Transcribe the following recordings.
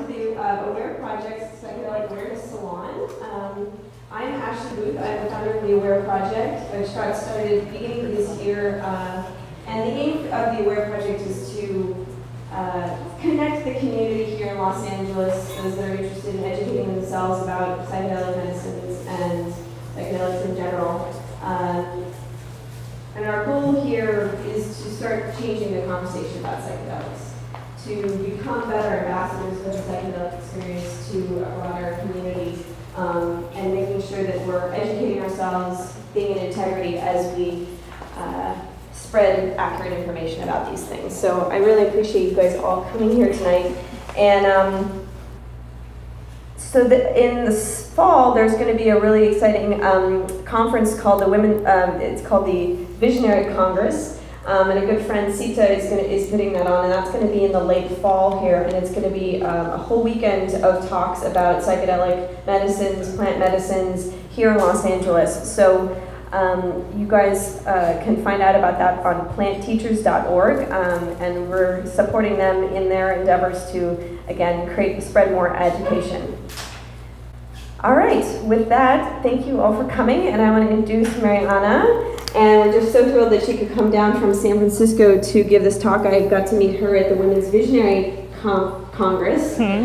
to the Aware Project's Psychedelic Awareness Salon. I'm Ashley Booth. I'm the founder of the Aware Project, which got started beginning of this year. And the aim of the Aware Project is to connect the community here in Los Angeles, those that are interested in educating themselves about psychedelic medicines and psychedelics in general. And our goal here is to start changing the conversation about psychedelics, to become better ambassadors of the psychedelic experience to a broader community, and making sure that we're educating ourselves, being in integrity as we spread accurate information about these things. So I really appreciate you guys all coming here tonight. And so in the fall, there's going to be a really exciting conference called it's called the Visionary Congress. And a good friend, Sita, is putting that on, and that's going to be in the late fall here, and it's going to be a whole weekend of talks about psychedelic medicines, plant medicines here in Los Angeles. So you guys can find out about that on plantteachers.org, and we're supporting them in their endeavors to, again, spread more education. All right, with that, thank you all for coming, and I want to introduce Meriana. And we're just so thrilled that she could come down from San Francisco to give this talk. I got to meet her at the Women's Visionary Congress. What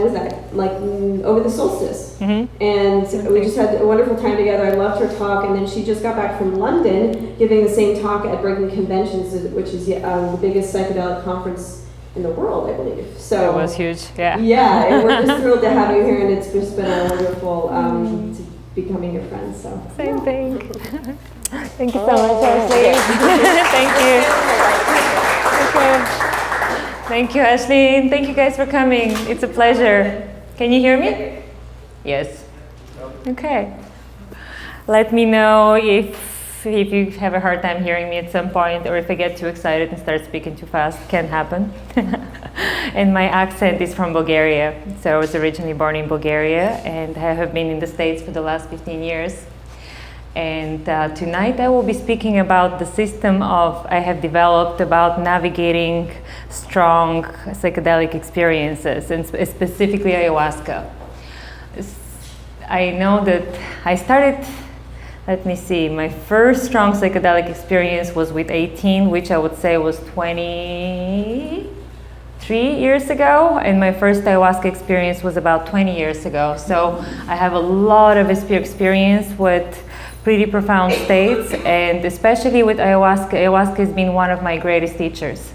was that? Like over the solstice. Mm-hmm. And we just had a wonderful time together. I loved her talk. And then she just got back from London giving the same talk at Breaking Conventions, which is the biggest psychedelic conference in the world, I believe. So it was huge, yeah. Yeah, and we're just thrilled to have you here, and it's just been a wonderful becoming your friend, so. Same thing. Thank you so much, Ashley. Thank you. Thank you, Ashley. Thank you guys for coming. It's a pleasure. Can you hear me? Yes. Okay. Let me know if you have a hard time hearing me at some point, or if I get too excited and start speaking too fast. Can happen. And my accent is from Bulgaria. So I was originally born in Bulgaria, and I have been in the States for the last 15 years. And tonight I will be speaking about the system I have developed about navigating strong psychedelic experiences, and specifically ayahuasca. I know that I started, let me see, my first strong psychedelic experience was with 18, which I would say was 23 years ago, and my first ayahuasca experience was about 20 years ago. So I have a lot of experience with pretty profound states, and especially with ayahuasca. Ayahuasca has been one of my greatest teachers.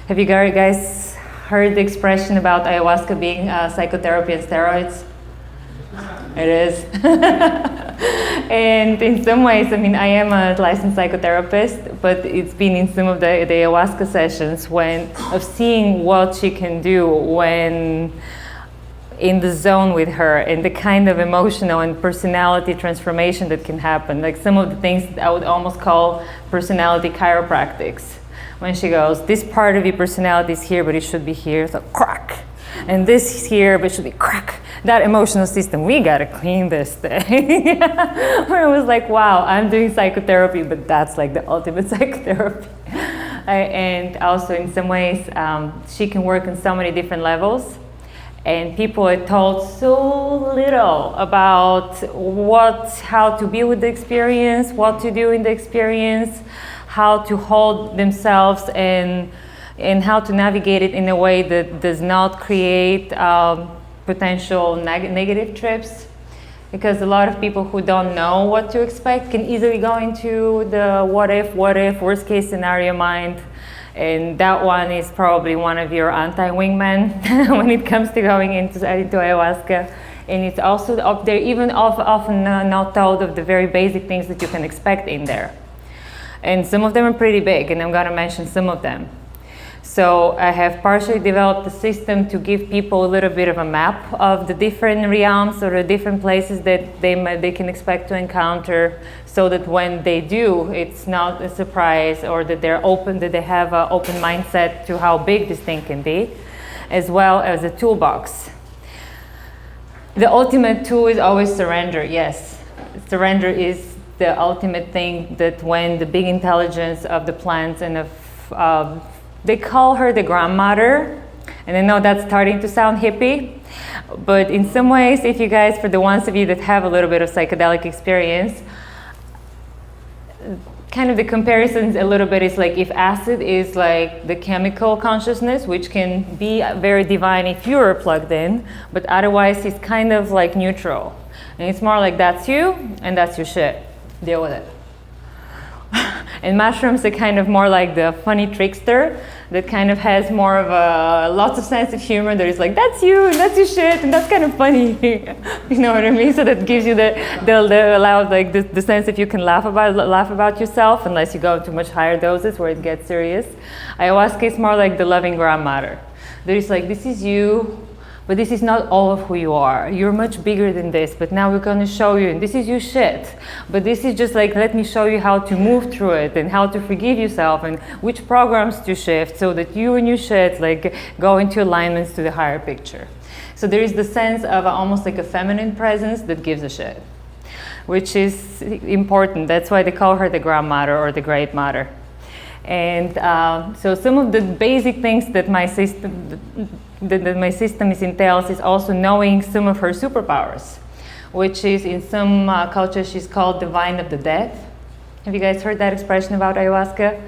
Have you guys heard the expression about ayahuasca being psychotherapy and steroids? It is. And in some ways, I mean, I am a licensed psychotherapist, but it's been in some of the ayahuasca sessions of seeing what she can do when in the zone with her, and the kind of emotional and personality transformation that can happen. Like some of the things that I would almost call personality chiropractics. When she goes, this part of your personality is here, but it should be here, so crack. And this is here, but it should be crack. That emotional system, we gotta clean this thing. Where it was like, wow, I'm doing psychotherapy, but that's like the ultimate psychotherapy. And also in some ways, she can work on so many different levels. And people are told so little about how to be with the experience, what to do in the experience, how to hold themselves, and how to navigate it in a way that does not create potential negative trips. Because a lot of people who don't know what to expect can easily go into the what if, worst case scenario mind. And that one is probably one of your anti-wingmen when it comes to going into ayahuasca. And it's also they're even often not told of the very basic things that you can expect in there. And some of them are pretty big, and I'm going to mention some of them. So I have partially developed a system to give people a little bit of a map of the different realms or the different places that they can expect to encounter, so that when they do, it's not a surprise, or that they're open, that they have an open mindset to how big this thing can be, as well as a toolbox. The ultimate tool is always surrender, yes. Surrender is the ultimate thing that when the big intelligence of the plants and of they call her the grandmother, And I know that's starting to sound hippie, but in some ways, if you guys, for the ones of you that have a little bit of psychedelic experience, kind of the comparisons a little bit is like if acid is like the chemical consciousness, which can be very divine if you're plugged in, but otherwise it's kind of like neutral. And it's more like that's you and that's your shit. Deal with it. And mushrooms are kind of more like the funny trickster that kind of has more of a lots of sense of humor that is like that's you and that's your shit and that's kind of funny. You know what I mean? So that gives you the allow like the sense that you can laugh about yourself unless you go into much higher doses where it gets serious. Ayahuasca is more like the loving grandmother. There is like this is you, but this is not all of who you are. You're much bigger than this, but now we're gonna show you, and this is your shit. But this is just like, let me show you how to move through it and how to forgive yourself and which programs to shift so that you and your shit like go into alignments to the higher picture. So there is the sense of almost like a feminine presence that gives a shit, which is important. That's why they call her the grandmother or the great mother. And so some of the basic things that my system entails is also knowing some of her superpowers, which is in some cultures she's called the vine of the dead. Have you guys heard that expression about ayahuasca?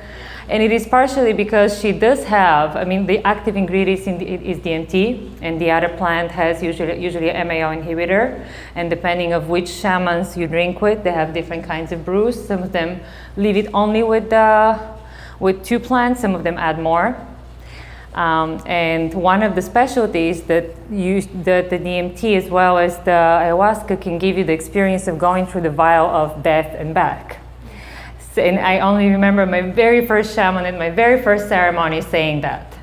And it is partially because she does have, I mean, the active ingredient is DMT, and the other plant has usually a MAO inhibitor. And depending of which shamans you drink with, they have different kinds of brews. Some of them leave it only with 2 plants, some of them add more. And one of the specialties that the DMT as well as the ayahuasca can give you the experience of going through the vial of death and back. So, and I only remember my very first shaman at my very first ceremony saying that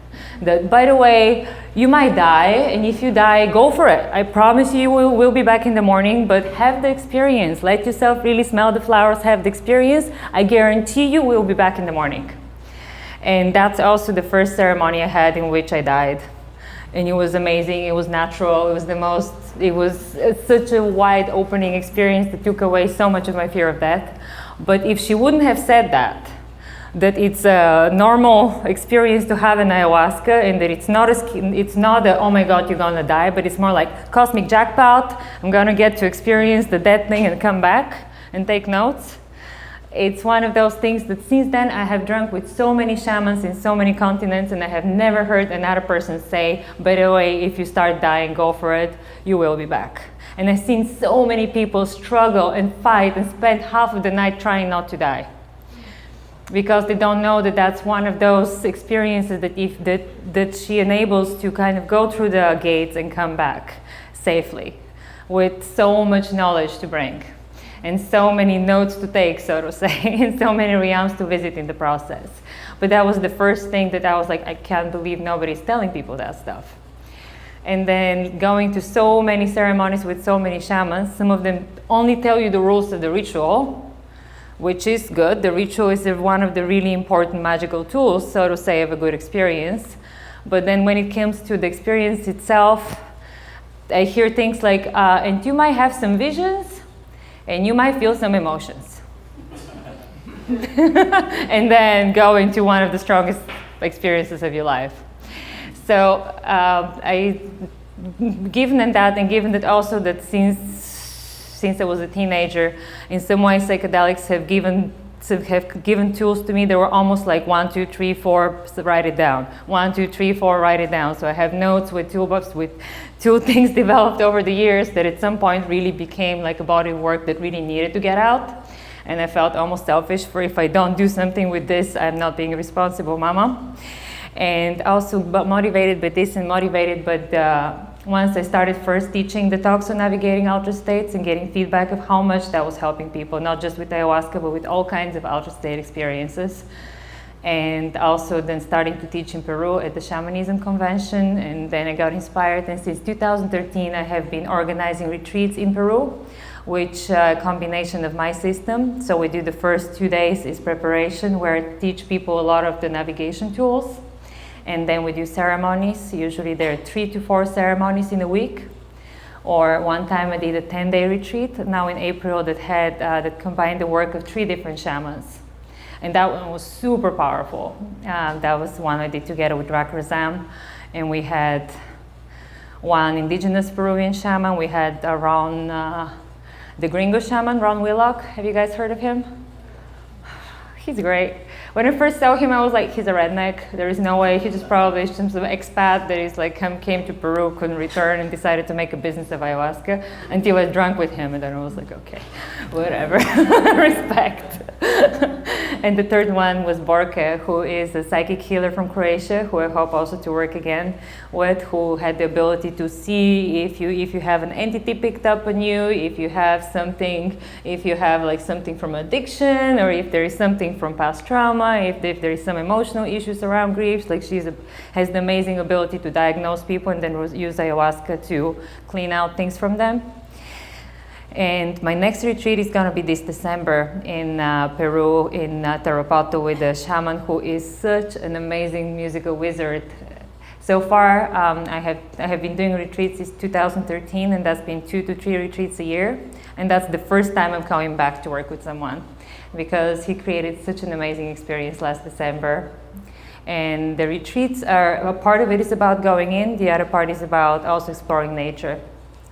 by the way, you might die, and if you die, go for it. I promise you will be back in the morning, but have the experience. Let yourself really smell the flowers, have the experience. I guarantee you will be back in the morning. And that's also the first ceremony I had in which I died. And it was amazing, it was natural, it was such a wide opening experience that took away so much of my fear of death. But if she wouldn't have said that it's a normal experience to have an ayahuasca and that it's not a, oh my God, you're gonna die, but it's more like cosmic jackpot, I'm gonna get to experience the death thing and come back and take notes. It's one of those things that since then I have drunk with so many shamans in so many continents, and I have never heard another person say, by the way, if you start dying, go for it, you will be back. And I've seen so many people struggle and fight and spend half of the night trying not to die, because they don't know that that's one of those experiences that she enables to kind of go through the gates and come back safely with so much knowledge to bring. And so many notes to take, so to say, and so many realms to visit in the process. But that was the first thing that I was like, I can't believe nobody's telling people that stuff. And then going to so many ceremonies with so many shamans, some of them only tell you the rules of the ritual, which is good. The ritual is one of the really important magical tools, so to say, of a good experience. But then when it comes to the experience itself, I hear things like, and you might have some visions, and you might feel some emotions. And then go into one of the strongest experiences of your life. So given that, and given that also that since I was a teenager, in some ways psychedelics have given tools to me that were almost like 1, 2, 3, 4, write it down. 1, 2, 3, 4, write it down. So I have notes with toolbox with 2 things developed over the years that at some point really became like a body of work that really needed to get out. And I felt almost selfish for if I don't do something with this, I'm not being a responsible mama. And also motivated by this and motivated, but once I started first teaching the talks on navigating altered states and getting feedback of how much that was helping people, not just with ayahuasca, but with all kinds of altered state experiences. And also then starting to teach in Peru at the Shamanism Convention, and then I got inspired, and since 2013 I have been organizing retreats in Peru, which a combination of my system. So we do the first 2 days is preparation, where I teach people a lot of the navigation tools. And then we do ceremonies. Usually there are 3 to 4 ceremonies in a week. Or one time I did a 10-day retreat, now in April, that combined the work of 3 different shamans. And that one was super powerful. That was one I did together with Razam. and we had one indigenous Peruvian shaman. We had Ron, the Gringo shaman, Ron Willock. Have you guys heard of him? He's great. When I first saw him, I was like, he's a redneck. There is no way. He just probably is some sort of expat that is like came to Peru, couldn't return, and decided to make a business of ayahuasca until I was drunk with him, and then I was like, okay, whatever, respect. And the third one was Borke, who is a psychic healer from Croatia, who I hope also to work again with, who had the ability to see if you have an entity picked up on you, if you have something, if you have like something from addiction, or if there is something from past trauma, if there is some emotional issues around grief. Like has the amazing ability to diagnose people and then use ayahuasca to clean out things from them. And my next retreat is going to be this December in Peru, in Tarapoto, with a shaman who is such an amazing musical wizard. So far, I have been doing retreats since 2013, and that's been 2 to 3 retreats a year. And that's the first time I'm coming back to work with someone, because he created such an amazing experience last December. And the retreats are, a part of it is about going in, the other part is about also exploring nature.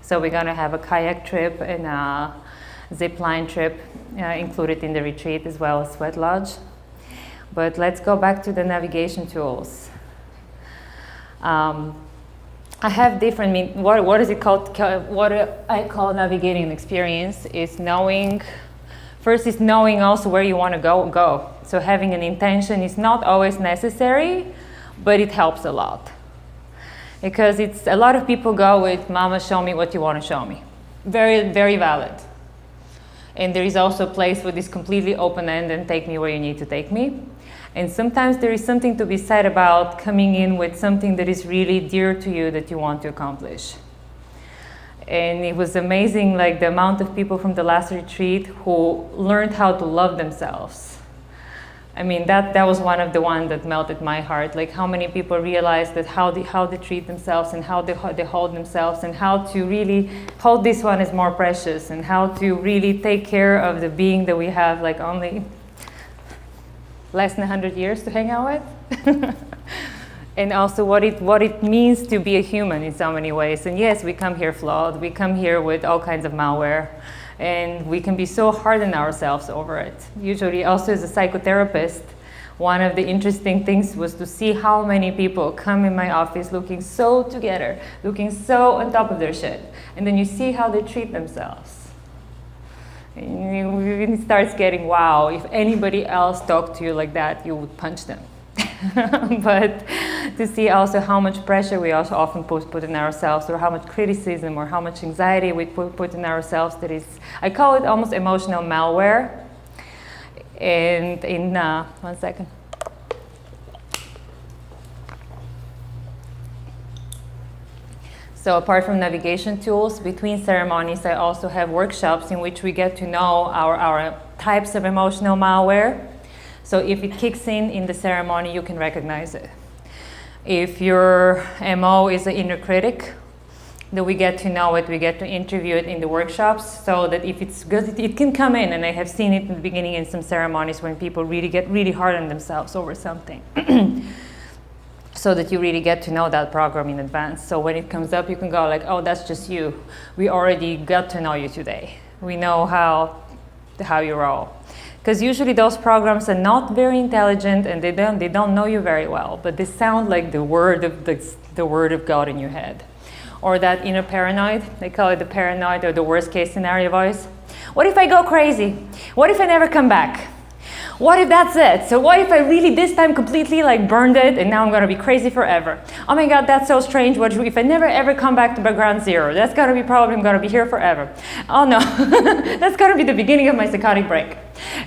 So we're going to have a kayak trip and a zip line trip included in the retreat, as well as sweat lodge. But let's go back to the navigation tools. I have different, what is it called? What I call navigating an experience is knowing, first is knowing also where you want to go. So having an intention is not always necessary, but it helps a lot. Because a lot of people go with, Mama, show me what you want to show me. Very, very valid. And there is also a place for this completely open-ended and take me where you need to take me. And sometimes there is something to be said about coming in with something that is really dear to you that you want to accomplish. And it was amazing, like the amount of people from the last retreat who learned how to love themselves. I mean, that was one of the ones that melted my heart. Like how many people realize that how they treat themselves and how they hold themselves, and how to really hold this one as more precious, and how to really take care of the being that we have like only less than 100 years to hang out with. And also what it means to be a human in so many ways. And yes, we come here flawed. We come here with all kinds of malware. And we can be so hard on ourselves over it. Usually also as a psychotherapist, one of the interesting things was to see how many people come in my office looking so together, looking so on top of their shit. And then you see how they treat themselves. And it starts getting, wow, if anybody else talked to you like that, you would punch them. But to see also how much pressure we also often put in ourselves, or how much criticism or how much anxiety we put in ourselves, that is, I call it almost emotional malware. And in, 1 second. So apart from navigation tools, between ceremonies, I also have workshops in which we get to know our types of emotional malware. So if it kicks in the ceremony, you can recognize it. If your MO is an inner critic, then we get to know it, we get to interview it in the workshops, so that if it's good, it can come in. And I have seen it in the beginning in some ceremonies when people really get really hard on themselves over something. So that you really get to know that program in advance. So when it comes up, you can go like, oh, that's just you. We already got to know you today. We know how you roll. Because usually those programs are not very intelligent, and they don't know you very well, but they sound like the word of God in your head. Or that inner paranoid, they call it the paranoid or the worst case scenario voice. What if I go crazy? What if I never come back? What if that's it? So what if I really this time completely like burned it and now I'm gonna be crazy forever? Oh my God, that's so strange. What if I never ever come back to ground zero? That's gonna be probably, I'm gonna be here forever. Oh no, that's gonna be the beginning of my psychotic break.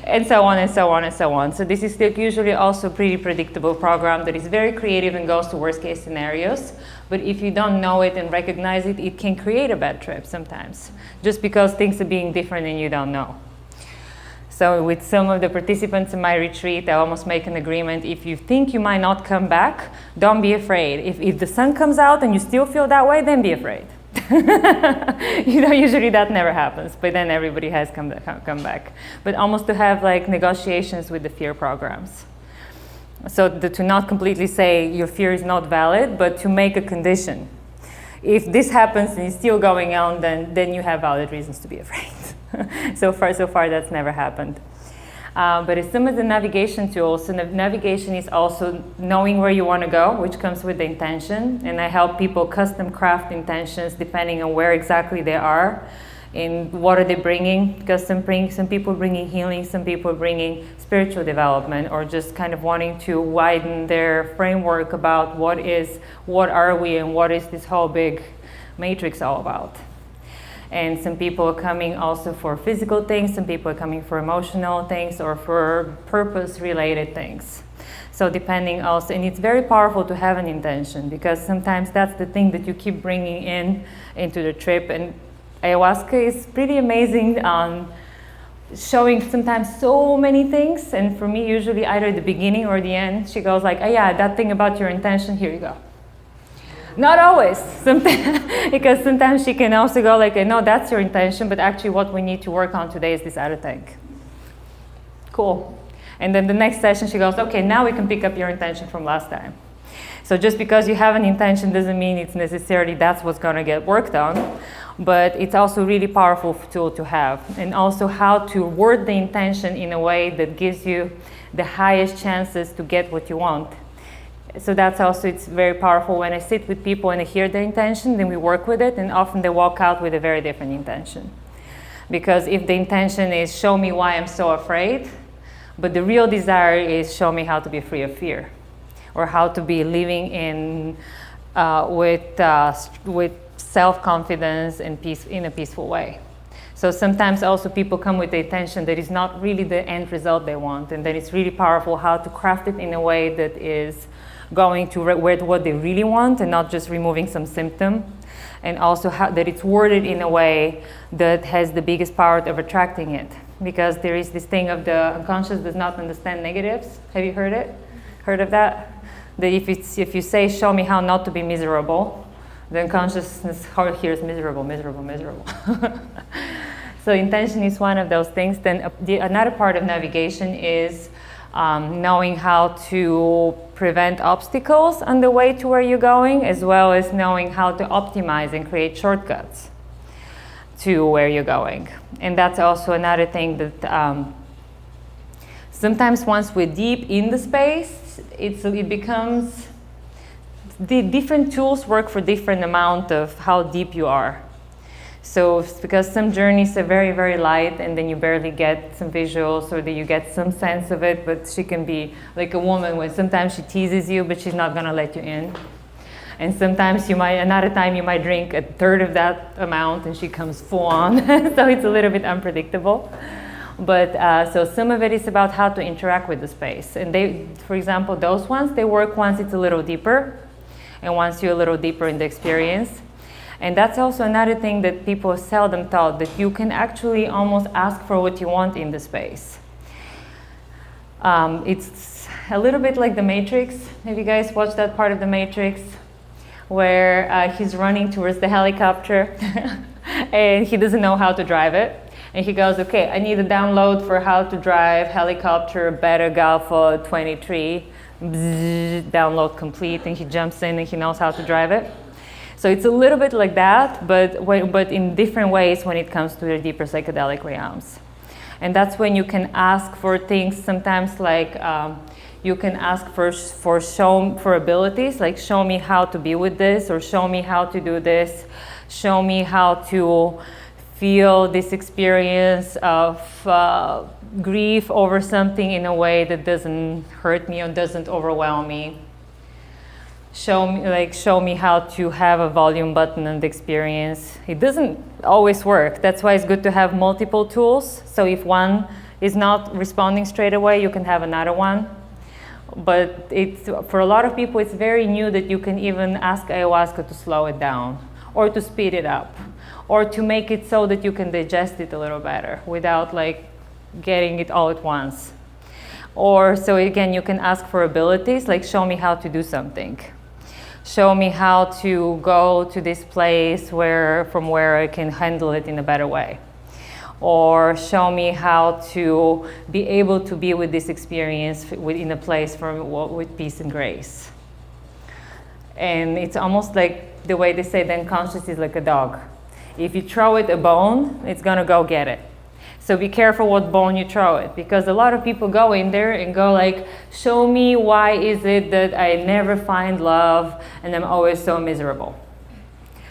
And so on and so on and so on. So this is usually also a pretty predictable program that is very creative and goes to worst case scenarios. But if you don't know it and recognize it, it can create a bad trip sometimes, just because things are being different and you don't know. So with some of the participants in my retreat, I almost make an agreement. If you think you might not come back, don't be afraid. If the sun comes out and you still feel that way, then be afraid. Usually that never happens, but then everybody has come back. But almost to have like negotiations with the fear programs. So to not completely say your fear is not valid, but to make a condition. If this happens and it's still going on, then you have valid reasons to be afraid. So far that's never happened. But as some of the navigation tools, and the navigation is also knowing where you want to go, which comes with the intention. And I help people custom craft intentions depending on where exactly they are and what are they bringing. Because some people bringing healing, some people bringing spiritual development, or just kind of wanting to widen their framework about what are we and what is this whole big matrix all about. And some people are coming also for physical things, some people are coming for emotional things or for purpose-related things. So depending also, and it's very powerful to have an intention, because sometimes that's the thing that you keep bringing into the trip. And ayahuasca is pretty amazing on showing sometimes so many things. And for me, usually either the beginning or the end, she goes like, oh yeah, that thing about your intention, here you go. Not always, because sometimes she can also go like, no, that's your intention, but actually what we need to work on today is this other thing. Cool. And then the next session she goes, okay, now we can pick up your intention from last time. So just because you have an intention doesn't mean it's necessarily that's what's going to get worked on, but it's also a really powerful tool to have. And also how to word the intention in a way that gives you the highest chances to get what you want. So that's also, it's very powerful when I sit with people and I hear their intention, then we work with it, and often they walk out with a very different intention. Because if the intention is show me why I'm so afraid, but the real desire is show me how to be free of fear, or how to be living in with self-confidence and peace in a peaceful way. So sometimes also people come with the intention that is not really the end result they want, and then it's really powerful how to craft it in a way that is going to what they really want and not just removing some symptom, and also how that it's worded in a way that has the biggest power of attracting it. Because there is this thing of the unconscious does not understand negatives. Have you heard it? Heard of that? That if you say, show me how not to be miserable, the unconsciousness hears miserable, miserable, miserable. So intention is one of those things. Then another part of navigation is knowing how to prevent obstacles on the way to where you're going, as well as knowing how to optimize and create shortcuts to where you're going. And that's also another thing that sometimes once we're deep in the space, it becomes, the different tools work for different amount of how deep you are. So because some journeys are very, very light, and then you barely get some visuals, or that you get some sense of it, but she can be like a woman when sometimes she teases you, but she's not gonna let you in. And sometimes another time you might drink a third of that amount and she comes full on. So it's a little bit unpredictable. But so some of it is about how to interact with the space. And for example, those ones, they work once it's a little deeper, and once you're a little deeper in the experience. And that's also another thing that people seldom taught, that you can actually almost ask for what you want in the space. It's a little bit like The Matrix. Have you guys watched that part of The Matrix where he's running towards the helicopter and he doesn't know how to drive it? And he goes, okay, I need a download for how to drive helicopter Beta Galpha 23. Bzzz, download complete, and he jumps in and he knows how to drive it. So it's a little bit like that, but in different ways when it comes to the deeper psychedelic realms. And that's when you can ask for things sometimes like you can ask for abilities, like show me how to be with this, or show me how to do this, show me how to feel this experience of grief over something in a way that doesn't hurt me or doesn't overwhelm me. Show me how to have a volume button on the experience. It doesn't always work. That's why it's good to have multiple tools. So if one is not responding straight away, you can have another one. But for a lot of people, it's very new that you can even ask ayahuasca to slow it down, or to speed it up, or to make it so that you can digest it a little better without getting it all at once. Or so again, you can ask for abilities, like show me how to do something. Show me how to go to this place from where I can handle it in a better way. or show me how to be able to be with this experience in a place with peace and grace. And it's almost like the way they say the unconscious is like a dog. If you throw it a bone, it's gonna go get it. So be careful what bone you throw it, because a lot of people go in there and go like, show me why is it that I never find love and I'm always so miserable.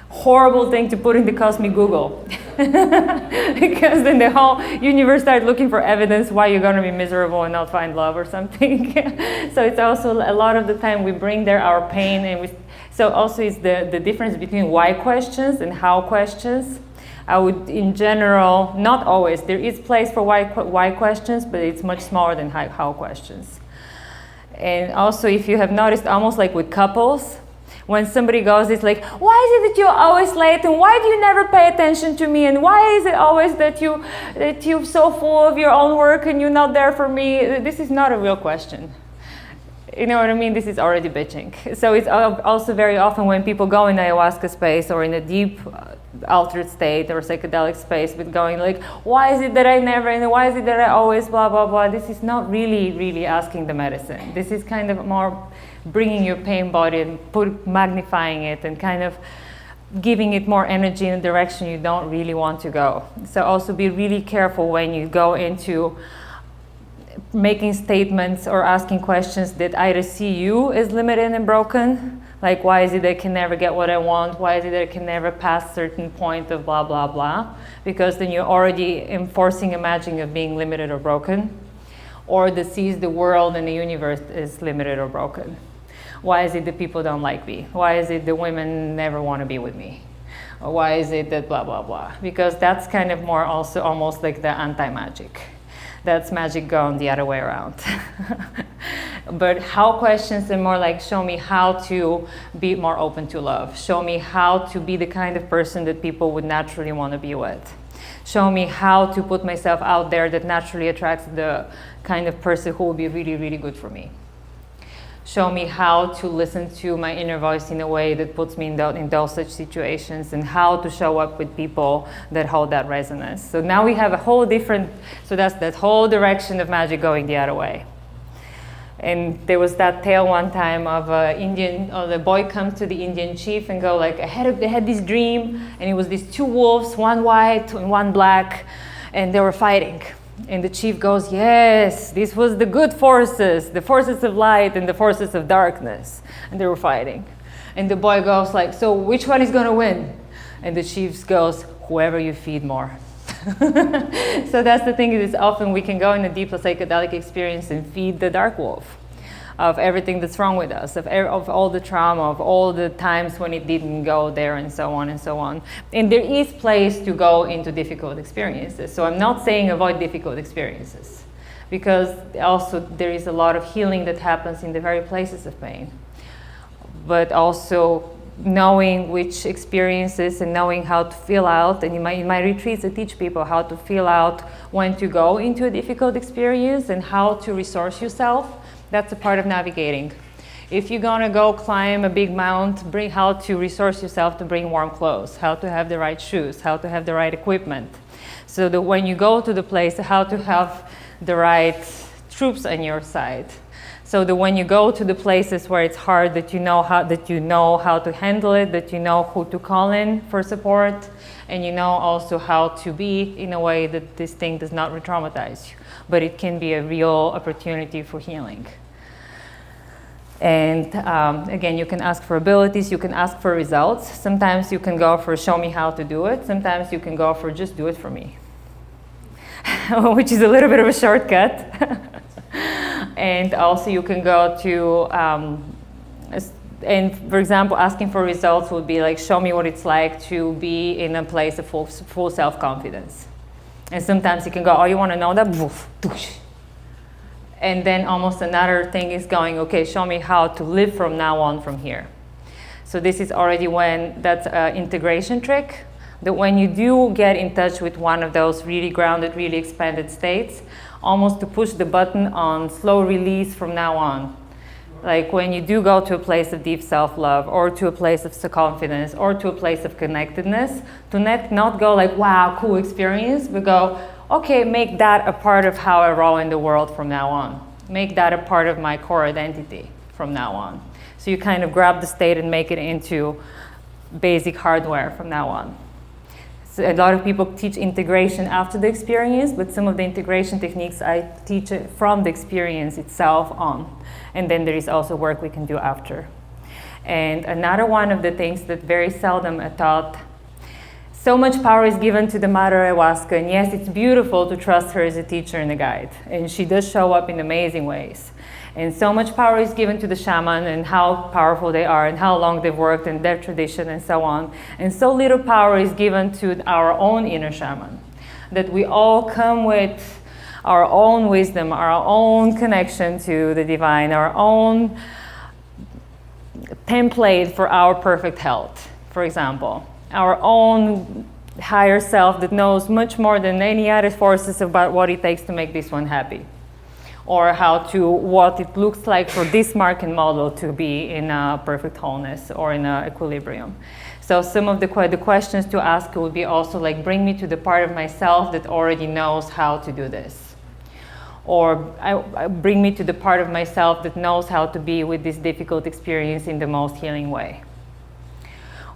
Horrible thing to put in the cosmic Google. Because then the whole universe starts looking for evidence why you're going to be miserable and not find love or something. So it's also a lot of the time we bring there our pain, and so also it's the difference between why questions and how questions. I would, in general, not always, there is place for why questions, but it's much smaller than how questions. And also, if you have noticed, almost like with couples, when somebody goes, it's like, why is it that you're always late, and why do you never pay attention to me, and why is it always that you're so full of your own work and you're not there for me? This is not a real question. You know what I mean? This is already bitching. So it's also very often when people go in ayahuasca space or in a deep altered state or psychedelic space with going like, why is it that I never, and why is it that I always blah, blah, blah. This is not really asking the medicine. This is kind of more bringing your pain body and magnifying it and kind of giving it more energy in a direction you don't really want to go. So also be really careful when you go into making statements or asking questions that either see you as limited and broken, like why is it that I can never get what I want, why is it that I can never pass certain point of blah, blah, blah, because then you're already enforcing a imagining of being limited or broken, or that sees the world and the universe as limited or broken. Why is it that people don't like me? Why is it that women never want to be with me? Or why is it that blah, blah, blah? Because that's kind of more also almost like the anti-magic. That's magic going the other way around. But how questions are more like, show me how to be more open to love. Show me how to be the kind of person that people would naturally want to be with. Show me how to put myself out there that naturally attracts the kind of person who will be really good for me. Show me how to listen to my inner voice in a way that puts me in those such situations, and how to show up with people that hold that resonance. So now we have a whole different, so that's that whole direction of magic going the other way. And there was that tale one time of the boy comes to the Indian chief and go like, I had this dream, and it was these two wolves, one white and one black, and they were fighting. And the chief goes, yes, this was the good forces, the forces of light and the forces of darkness. And they were fighting. And the boy goes like, so which one is going to win? And the chief goes, whoever you feed more. So that's the thing, is often we can go in a deep psychedelic experience and feed the dark wolf of everything that's wrong with us, of all the trauma, of all the times when it didn't go there, and so on and so on. And there is place to go into difficult experiences. So I'm not saying avoid difficult experiences, because also there is a lot of healing that happens in the very places of pain. But also knowing which experiences and knowing how to feel out, and in my retreats I teach people how to feel out when to go into a difficult experience and how to resource yourself. That's a part of navigating. If you're gonna go climb a big mount, how to resource yourself to bring warm clothes, how to have the right shoes, how to have the right equipment. So that when you go to the place, how to have the right troops on your side. So that when you go to the places where it's hard, that you know how to handle it, that you know who to call in for support, and you know also how to be in a way that this thing does not re-traumatize you, but it can be a real opportunity for healing. And again, you can ask for abilities, you can ask for results. Sometimes you can go for show me how to do it. Sometimes you can go for just do it for me, which is a little bit of a shortcut. And also you can go to, and for example, asking for results would be like, show me what it's like to be in a place of full self-confidence. And sometimes you can go, oh, you want to know that? And then almost another thing is going, okay, show me how to live from now on from here. So this is already when that's an integration trick, that when you do get in touch with one of those really grounded, really expanded states, almost to push the button on slow release from now on. Like when you do go to a place of deep self-love, or to a place of confidence, or to a place of connectedness, to not go like, wow, cool experience, but go, okay, make that a part of how I roll in the world from now on. Make that a part of my core identity from now on. So you kind of grab the state and make it into basic hardware from now on. So a lot of people teach integration after the experience, but some of the integration techniques I teach it from the experience itself on. And then there is also work we can do after. And another one of the things that very seldom are taught, so much power is given to the Mother Ayahuasca, and yes, it's beautiful to trust her as a teacher and a guide, and she does show up in amazing ways. And so much power is given to the shaman and how powerful they are and how long they've worked and their tradition and so on. And so little power is given to our own inner shaman, that we all come with our own wisdom, our own connection to the divine, our own template for our perfect health, for example. Our own higher self that knows much more than any other forces about what it takes to make this one happy, or what it looks like for this mark and model to be in a perfect wholeness or in a equilibrium. So some of the questions to ask would be also like, bring me to the part of myself that already knows how to do this. Or bring me to the part of myself that knows how to be with this difficult experience in the most healing way.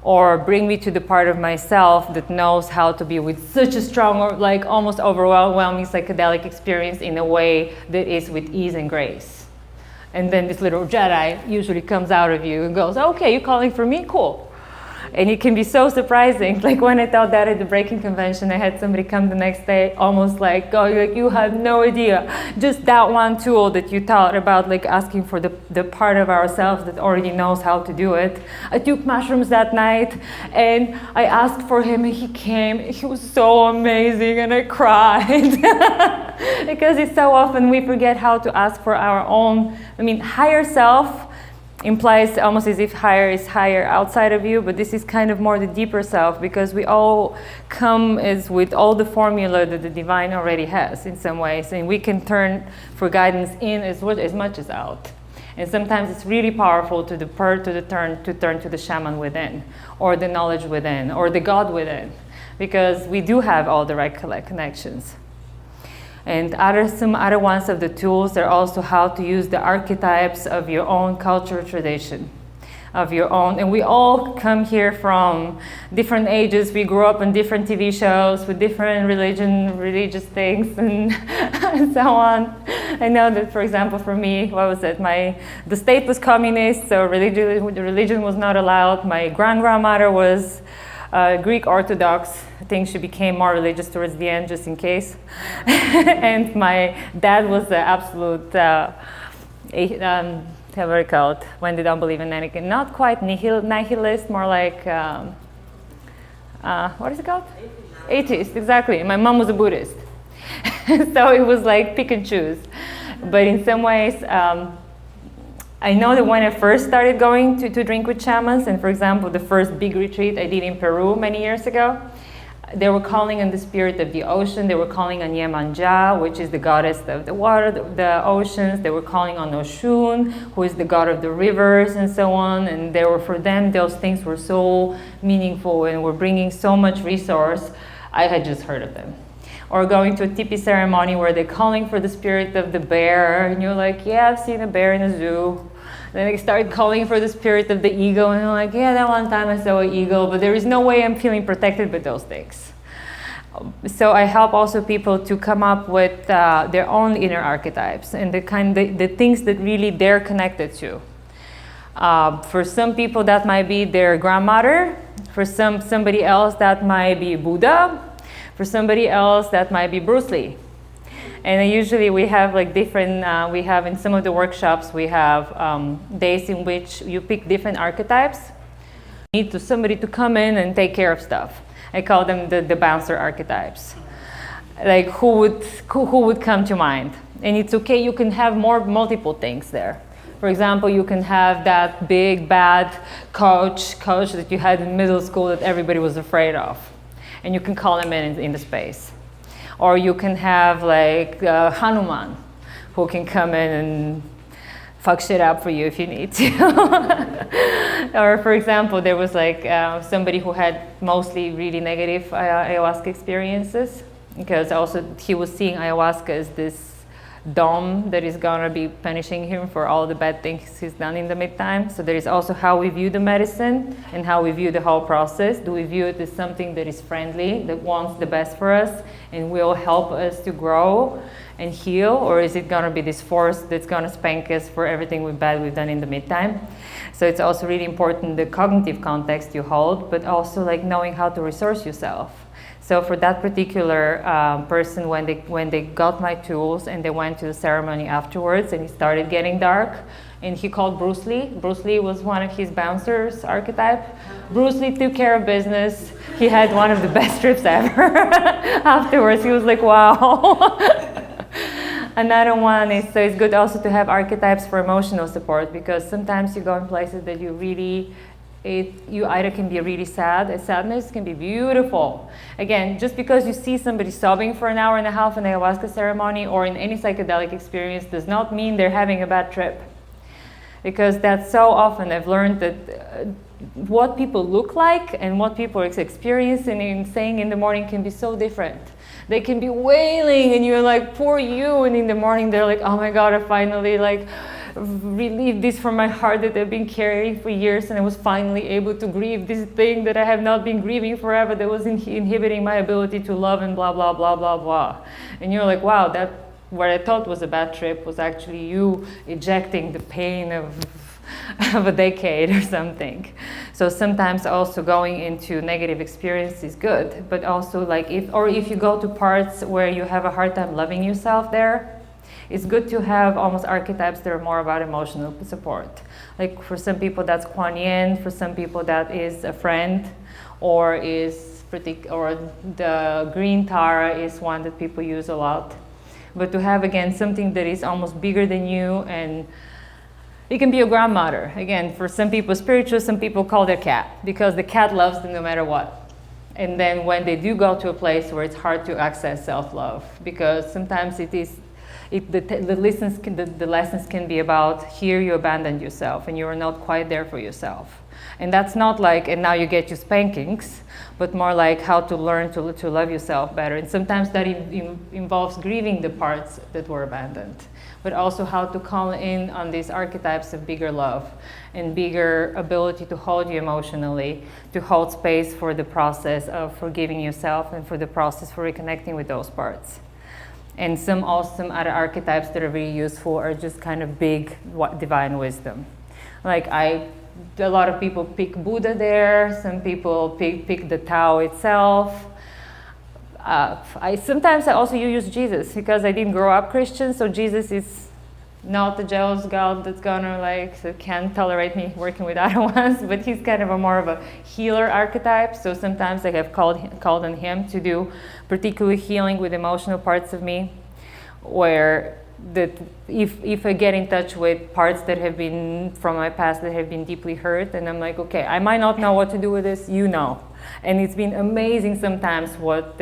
Or bring me to the part of myself that knows how to be with such a strong, like almost overwhelming psychedelic experience in a way that is with ease and grace. And then this little Jedi usually comes out of you and goes, okay, you're calling for me? Cool. And it can be so surprising. Like when I taught that at the breaking convention, I had somebody come the next day almost like, oh, like you have no idea. Just that one tool that you taught about like asking for the part of ourselves that already knows how to do it. I took mushrooms that night and I asked for him and he came. He was so amazing and I cried. Because it's so often we forget how to ask for our own, higher self implies almost as if higher is higher outside of you, but this is kind of more the deeper self, because we all come as with all the formula that the divine already has in some ways, and we can turn for guidance in as much as out. And sometimes it's really powerful to turn to the shaman within, or the knowledge within, or the God within, because we do have all the right connections. And some other ones of the tools are also how to use the archetypes of your own culture tradition, of your own. And we all come here from different ages. We grew up on different TV shows with different religious things, and, and so on. I know that, for example, for me, the state was communist, so religion was not allowed. My grandmother was Greek Orthodox. I think she became more religious towards the end, just in case. And my dad was the absolute, how called, when they don't believe in anything. Not quite nihilist, more like, what is it called? Atheist, exactly. My mom was a Buddhist. So it was like pick and choose. But in some ways, I know that when I first started going to drink with shamans, and for example, the first big retreat I did in Peru many years ago, they were calling on the spirit of the ocean. They were calling on Yemanja, which is the goddess of the water, the oceans. They were calling on Oshun, who is the god of the rivers, and so on. And for them, those things were so meaningful and were bringing so much resource. I had just heard of them. Or going to a tipi ceremony where they're calling for the spirit of the bear, and you're like, yeah, I've seen a bear in a zoo. Then they start calling for the spirit of the eagle, and I'm like, yeah, that one time I saw an eagle, but there is no way I'm feeling protected by those things. So I help also people to come up with their own inner archetypes and the things that really they're connected to. For some people, that might be their grandmother. For somebody else, that might be Buddha. For somebody else, that might be Bruce Lee. And usually we have like different, we have in some of the workshops, we have days in which you pick different archetypes. You need somebody to come in and take care of stuff. I call them the bouncer archetypes. Like who would come to mind? And it's okay, you can have multiple things there. For example, you can have that big bad coach that you had in middle school that everybody was afraid of. And you can call him in the space. Or you can have like Hanuman, who can come in and fuck shit up for you if you need to. Or for example, there was like somebody who had mostly really negative ayahuasca experiences, because also he was seeing ayahuasca as this dome that is gonna be punishing him for all the bad things he's done in the meantime. So there is also how we view the medicine and how we view the whole process. Do we view it as something that is friendly, that wants the best for us and will help us to grow and heal, or is it gonna be this force that's gonna spank us for everything bad we've done in the meantime? So it's also really important the cognitive context you hold, but also like knowing how to resource yourself. So for that particular person, when they got my tools and they went to the ceremony afterwards and it started getting dark, and he called Bruce Lee. Bruce Lee was one of his bouncers archetype. Bruce Lee took care of business. He had one of the best trips ever. Afterwards, he was like, wow. Another one is, so it's good also to have archetypes for emotional support, because sometimes you go in places that you really, you either can be really sad, and sadness can be beautiful. Again, just because you see somebody sobbing for an hour and a half in the ayahuasca ceremony or in any psychedelic experience does not mean they're having a bad trip. Because that's so often I've learned that what people look like and what people are experiencing and saying in the morning can be so different. They can be wailing and you're like, poor you, and in the morning they're like, oh my God, I finally like relieved this from my heart that I've been carrying for years, and I was finally able to grieve this thing that I have not been grieving forever that was inhibiting my ability to love and blah, blah, blah, blah, blah. And you're like, wow, that what I thought was a bad trip was actually you ejecting the pain of a decade or something. So sometimes also going into negative experience is good, but also like if you go to parts where you have a hard time loving yourself there, it's good to have almost archetypes that are more about emotional support. Like for some people that's Kuan Yin, for some people that is a friend, or the green Tara is one that people use a lot. But to have again something that is almost bigger than you, and it can be your grandmother. Again, for some people spiritual, some people call their cat, because the cat loves them no matter what. And then when they do go to a place where it's hard to access self-love, because sometimes the lessons can be about here you abandoned yourself and you are not quite there for yourself. And that's not like, and now you get your spankings, but more like how to learn to love yourself better. And sometimes that involves grieving the parts that were abandoned, but also how to call in on these archetypes of bigger love and bigger ability to hold you emotionally, to hold space for the process of forgiving yourself and for the process for reconnecting with those parts. And some awesome other archetypes that are really useful are just kind of big divine wisdom. Like a lot of people pick Buddha there, some people pick the Tao itself. Sometimes I also use Jesus, because I didn't grow up Christian, so Jesus is not the jealous God that's gonna can't tolerate me working with other ones, but he's kind of more of a healer archetype. So sometimes I have called on him to do particular healing with emotional parts of me, where if I get in touch with parts that have been from my past that have been deeply hurt, and I'm like, okay, I might not know what to do with this, you know. And it's been amazing sometimes what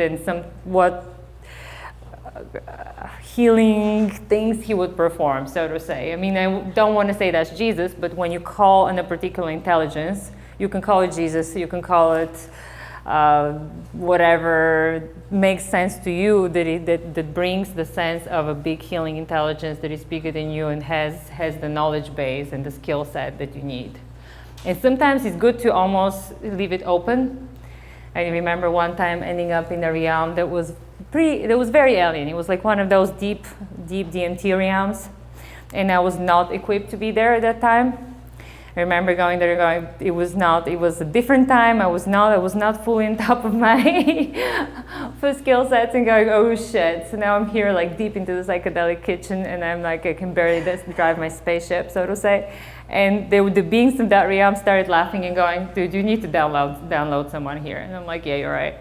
healing things he would perform, so to say. I mean, I don't want to say that's Jesus, but when you call on a particular intelligence, you can call it Jesus, you can call it whatever makes sense to you, that brings the sense of a big healing intelligence that is bigger than you and has the knowledge base and the skill set that you need. And sometimes it's good to almost leave it open. I remember one time ending up in a realm that was very alien. It was like one of those deep DMT realms, and I was not equipped to be there at that time. I remember going there, it was a different time. I was not fully on top of my skill sets, and going, oh shit. So now I'm here like deep into the psychedelic kitchen, and I'm like, I can barely drive my spaceship, so to say. And the beings of that realm started laughing and going, dude, you need to download someone here. And I'm like, yeah, you're right.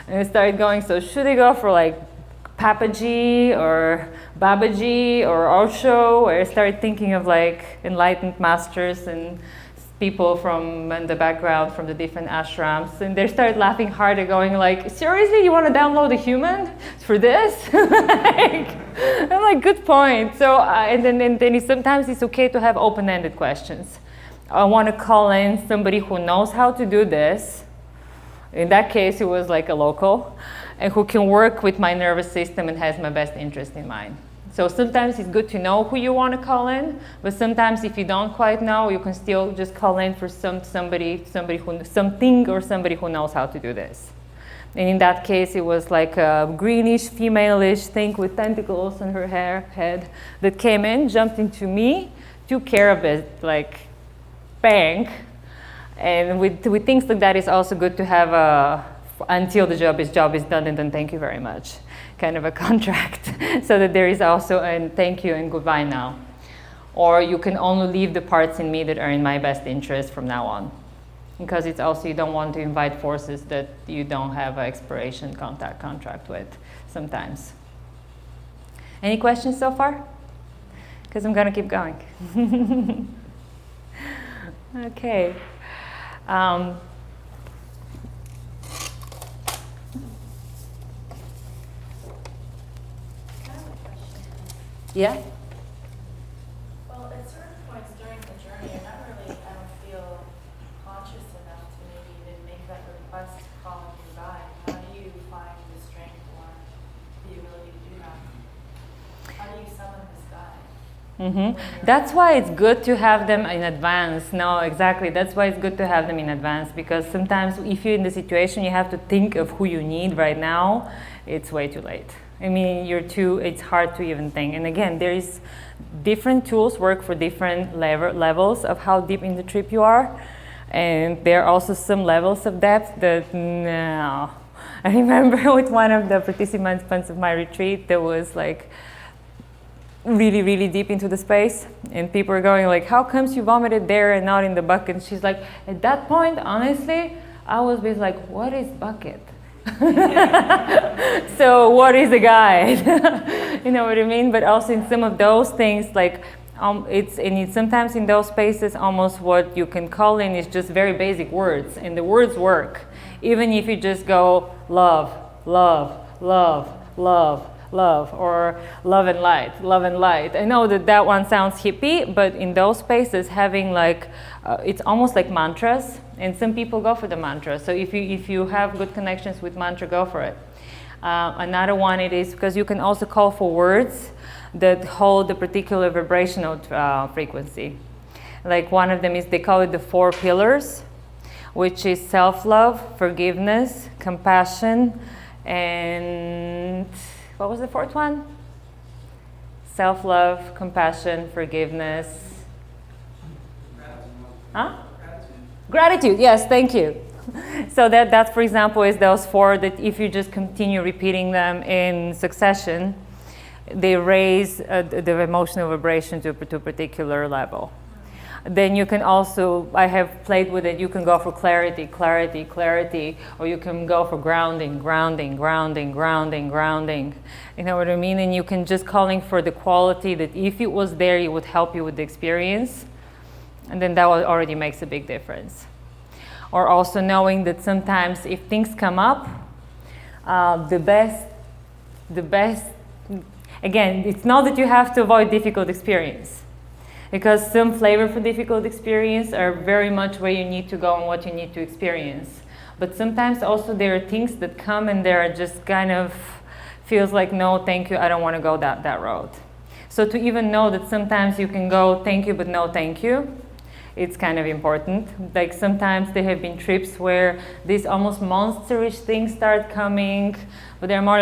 And I started going, so should I go for like Papaji or Babaji or Osho? Where I started thinking of like enlightened masters and people from the background from the different ashrams, and they started laughing harder, going like, seriously, you want to download a human for this? I'm like, good point. So and then sometimes it's okay to have open-ended questions. I want to call in somebody who knows how to do this. In that case, it was like a local, and who can work with my nervous system and has my best interest in mind. So sometimes it's good to know who you want to call in, but sometimes if you don't quite know, you can still just call in for somebody who something or somebody who knows how to do this. And in that case, it was like a greenish, female-ish thing with tentacles on her head that came in, jumped into me, took care of it, like bang. And with things like that, it's also good to have until the job is done, and then thank you very much, kind of a contract, so that there is also a thank you and goodbye now. Or you can only leave the parts in me that are in my best interest from now on. Because it's also, you don't want to invite forces that you don't have an expiration contract with sometimes. Any questions so far? Because I'm going to keep going. Okay. Yeah? Well, at certain points during the journey, I don't feel conscious enough to maybe even make that request to call and goodbye. How do you find the strength or the ability to do that? How do you summon this guide? Mm-hmm. That's why it's good to have them in advance. No, exactly. That's why it's good to have them in advance, because sometimes if you're in the situation you have to think of who you need right now, it's way too late. I mean, it's hard to even think. And again, there is different tools work for different levels of how deep in the trip you are. And there are also some levels of depth that, no. I remember with one of the participants of my retreat, there was like really, really deep into the space. And people were going like, how comes you vomited there and not in the bucket? And she's like, at that point, honestly, I was like, what is bucket? So what is a guide? You know what I mean? But also in some of those things, like it's sometimes in those spaces almost what you can call in is just very basic words, and the words work. Even if you just go love, love, love, love, love, or love and light, love and light. I know that one sounds hippie, but in those spaces having like, it's almost like mantras, and some people go for the mantra. So if you have good connections with mantra, go for it. Another one it is because you can also call for words that hold a particular vibrational frequency. Like one of them is, they call it the 4 pillars, which is self-love, forgiveness, compassion, and what was the 4th one? Self-love, compassion, forgiveness. Huh? Gratitude, yes, thank you. So that, for example, is those 4 that if you just continue repeating them in succession, they raise the emotional vibration to a particular level. Then you can also, I have played with it, you can go for clarity, clarity, clarity, or you can go for grounding, grounding, grounding, grounding, grounding. You know what I mean? And you can just calling for the quality that if it was there, it would help you with the experience. And then that already makes a big difference. Or also knowing that sometimes if things come up, the best, again, it's not that you have to avoid difficult experience, because some flavor for difficult experience are very much where you need to go and what you need to experience. But sometimes also there are things that come and they are just kind of feels like, no, thank you, I don't want to go that road. So to even know that sometimes you can go, thank you, but no, thank you. It's kind of important. Like sometimes there have been trips where these almost monsterish things start coming, but they're more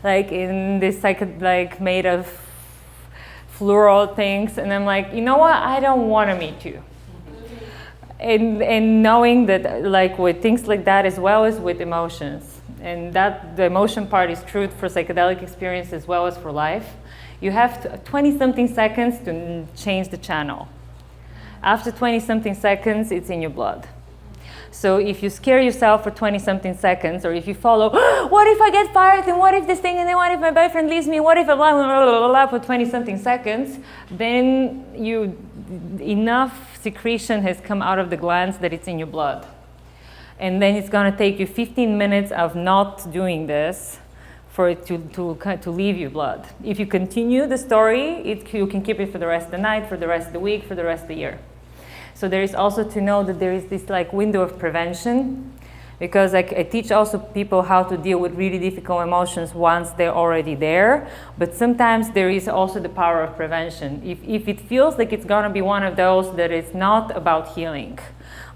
like in this like made of floral things, and I'm like, you know what? I don't want to meet you. And knowing that, like with things like that as well as with emotions, and that the emotion part is true for psychedelic experience as well as for life. You have 20-something seconds to change the channel. After 20-something seconds, it's in your blood. So if you scare yourself for 20-something seconds, or if you follow, what if I get fired, and what if this thing, and then what if my boyfriend leaves me, what if blah, blah, blah, blah, blah, for 20-something seconds, then enough secretion has come out of the glands that it's in your blood. And then it's going to take you 15 minutes of not doing this for it to leave your blood. If you continue the story, you can keep it for the rest of the night, for the rest of the week, for the rest of the year. So there is also to know that there is this like window of prevention, because like I teach also people how to deal with really difficult emotions once they're already there. But sometimes there is also the power of prevention. If it feels like it's gonna be one of those that it's not about healing,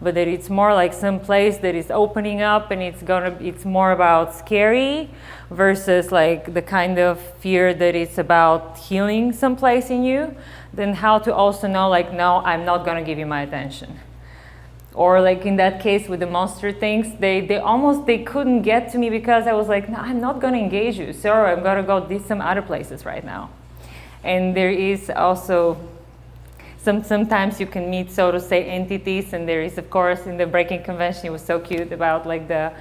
but that it's more like some place that is opening up and it's more about scary versus like the kind of fear that it's about healing someplace in you, then how to also know like, no, I'm not gonna give you my attention. Or like in that case with the monster things, they couldn't get to me because I was like, no, I'm not gonna engage you. Sorry, I'm gonna go some other places right now. And there is also, sometimes you can meet, so to say, entities, and there is, of course, in the Breaking Convention, it was so cute about like the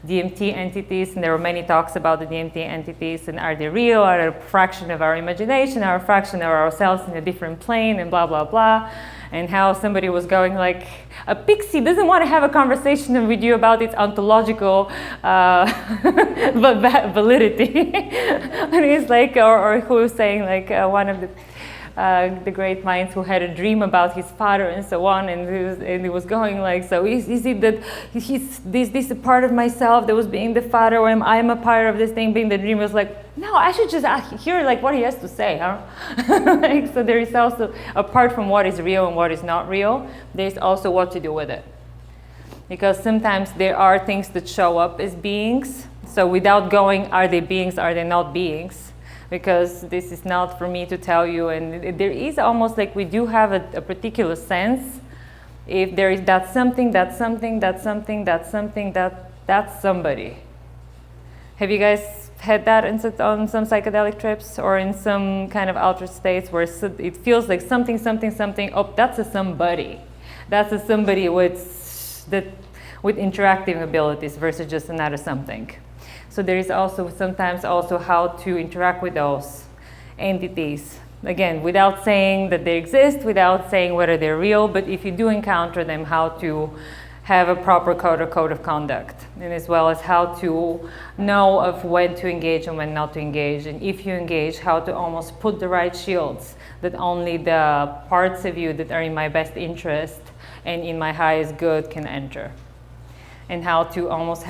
DMT entities, and there were many talks about the DMT entities, and are they real, are they a fraction of our imagination, are a fraction of ourselves in a different plane, and blah, blah, blah. And how somebody was going like, a pixie doesn't want to have a conversation with you about its ontological validity. And it's like, or who was saying like one of the great minds who had a dream about his father and so on, and he was going like, so is it that this a part of myself that was being the father, or am I a part of this thing being the dream? Was like, no, I should just hear like what he has to say, huh? Like, so there is also, apart from what is real and what is not real, there is also what to do with it. Because sometimes there are things that show up as beings, so without going, are they beings, are they not beings? Because this is not for me to tell you, and there is almost like we do have a particular sense. If there is that's something, that's something, that's something, that's something, that's somebody. Have you guys had that on some psychedelic trips or in some kind of altered states where it feels like something, something, something, oh, that's a somebody. That's a somebody with interactive abilities versus just another something. So there is also sometimes also how to interact with those entities. Again, without saying that they exist, without saying whether they're real, but if you do encounter them, how to have a proper code of conduct, and as well as how to know of when to engage and when not to engage, and if you engage, how to almost put the right shields that only the parts of you that are in my best interest and in my highest good can enter, and how to almost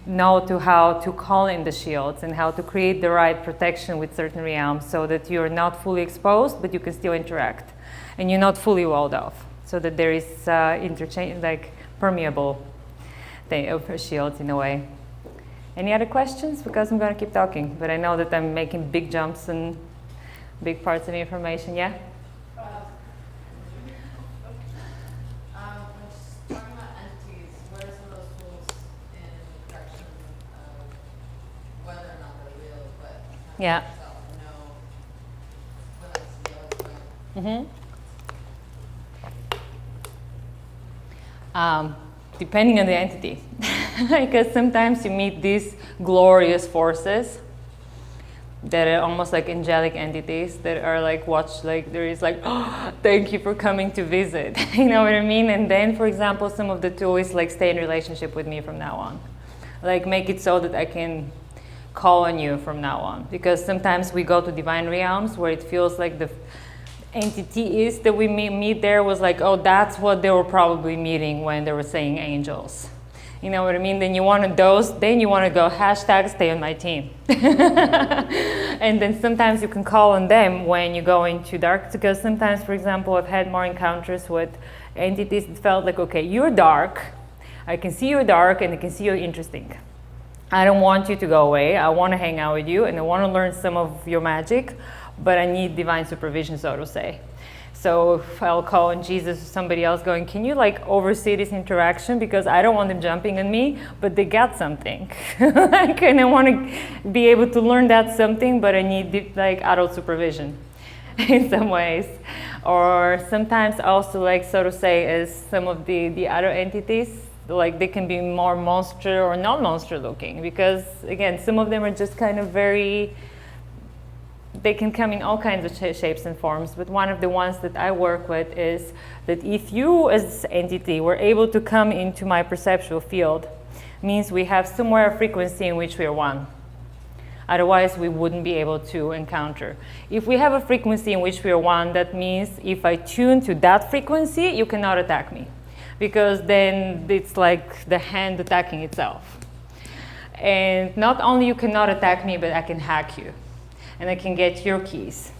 know how to call in the shields and how to create the right protection with certain realms so that you're not fully exposed, but you can still interact, and you're not fully walled off, so that there is interchange, like permeable thing of shields in a way. Any other questions? Because I'm going to keep talking, but I know that I'm making big jumps and big parts of the information. Yeah? Talking about entities, what are some of those tools in correction of whether or not they're real, but Yeah. know when it's real? Depending on the entity, because sometimes you meet these glorious forces that are almost like angelic entities that are like there is like, oh, thank you for coming to visit. You know what I mean? And then, for example, some of the tool is like stay in relationship with me from now on, like make it so that I can call on you from now on, because sometimes we go to divine realms where it feels like the entity is that we meet there was like, oh, that's what they were probably meeting when they were saying angels. You know what I mean? Then you want to go hashtag stay on my team. And then sometimes you can call on them when you go into dark, because sometimes, for example, I've had more encounters with entities that felt like, okay, you're dark, I can see you're dark, and I can see you're interesting. I don't want you to go away, I want to hang out with you, and I want to learn some of your magic, but I need divine supervision, so to say. So if I'll call on Jesus or somebody else going, can you like oversee this interaction, because I don't want them jumping on me, but they got something. Like, and I want to be able to learn that something, but I need like adult supervision in some ways. Or sometimes also, like, so to say, as some of the other entities, like they can be more monster or non-monster looking, because again, some of them are just kind of very they can come in all kinds of shapes and forms, but one of the ones that I work with is that if you as entity were able to come into my perceptual field, means we have somewhere a frequency in which we are one. Otherwise, we wouldn't be able to encounter. If we have a frequency in which we are one, that means if I tune to that frequency, you cannot attack me, because then it's like the hand attacking itself. And not only you cannot attack me, but I can hack you, and I can get your keys.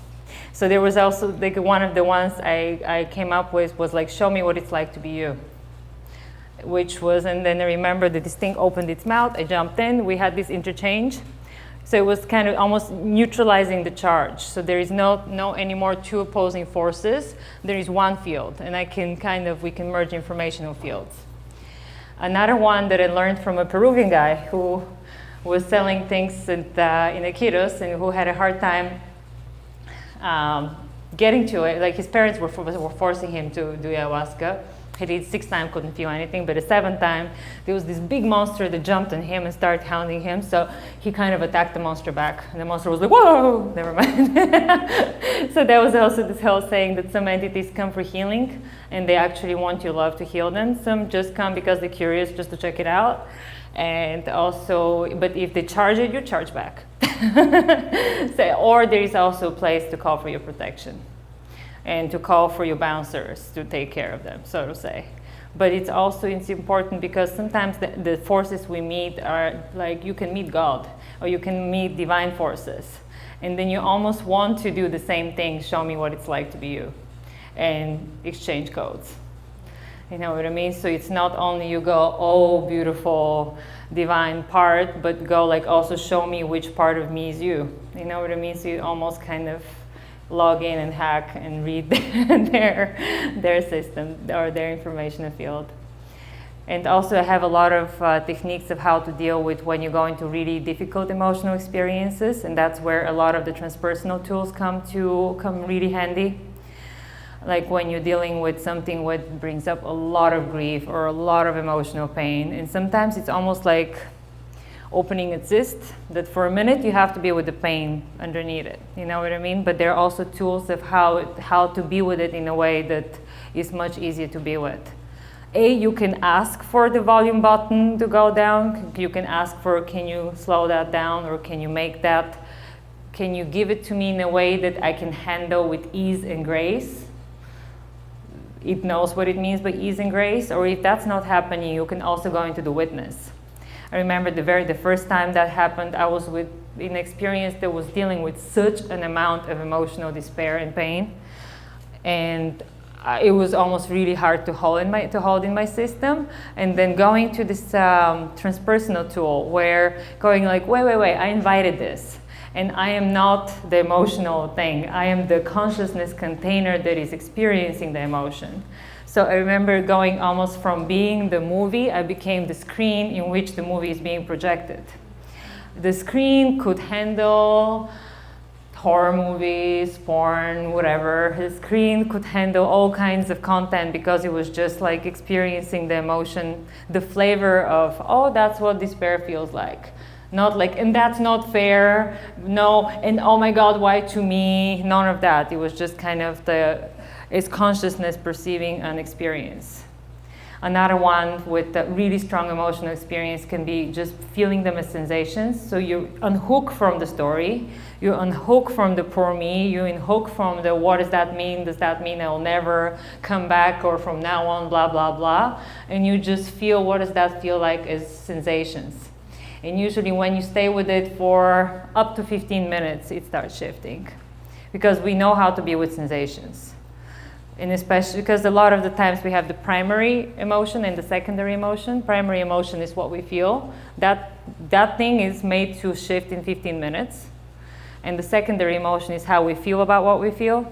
So there was also, like, one of the ones I came up with was like, show me what it's like to be you. Which was, and then I remember that this thing opened its mouth, I jumped in, we had this interchange. So it was kind of almost neutralizing the charge. So there is no anymore two opposing forces, there is one field, and we can merge informational fields. Another one that I learned from a Peruvian guy who was selling things in Iquitos and who had a hard time getting to it. Like his parents were forcing him to do ayahuasca. He did 6 times, couldn't feel anything, but the 7th time, there was this big monster that jumped on him and started hounding him, so he kind of attacked the monster back, and the monster was like, whoa, never mind. So there was also this whole saying that some entities come for healing, and they actually want your love to heal them. Some just come because they're curious, just to check it out. And also, but if they charge it, you charge back. So, or there is also a place to call for your protection, and to call for your bouncers to take care of them, so to say. But it's important because sometimes the forces we meet are like, you can meet God, or you can meet divine forces. And then you almost want to do the same thing, show me what it's like to be you, and exchange codes. You know what I mean? So it's not only you go, oh, beautiful divine part, but go like, also show me which part of me is you. You know what I mean? So you almost kind of log in and hack and read their system or their information field. And also I have a lot of techniques of how to deal with when you go into really difficult emotional experiences, and that's where a lot of the transpersonal tools come really handy. Like when you're dealing with something that brings up a lot of grief or a lot of emotional pain, and sometimes it's almost like opening a cyst, that for a minute you have to be with the pain underneath it. You know what I mean? But there are also tools of how to be with it in a way that is much easier to be with. You can ask for the volume button to go down. You can ask for, can you slow that down, or can you give it to me in a way that I can handle with ease and grace? It knows what it means by ease and grace. Or if that's not happening, you can also go into the witness. I remember the first time that happened, I was in an experience that was dealing with such an amount of emotional despair and pain, and it was almost really hard to hold in my system. And then going to this transpersonal tool, where going like, wait, I invited this, and I am not the emotional thing. I am the consciousness container that is experiencing the emotion. So I remember going almost from being the movie, I became the screen in which the movie is being projected. The screen could handle horror movies, porn, whatever. The screen could handle all kinds of content because it was just like experiencing the emotion, the flavor of, oh, that's what despair feels like. Not like, and that's not fair, no, and oh my God, why to me? None of that. It was just kind of is consciousness perceiving an experience. Another one with a really strong emotional experience can be just feeling them as sensations. So you unhook from the story, you unhook from the poor me, you unhook from the what does that mean? Does that mean I'll never come back, or from now on, blah, blah, blah. And you just feel, what does that feel like as sensations? And usually when you stay with it for up to 15 minutes, it starts shifting. Because we know how to be with sensations. And especially because a lot of the times we have the primary emotion and the secondary emotion. Primary emotion is what we feel. That thing is made to shift in 15 minutes. And the secondary emotion is how we feel about what we feel.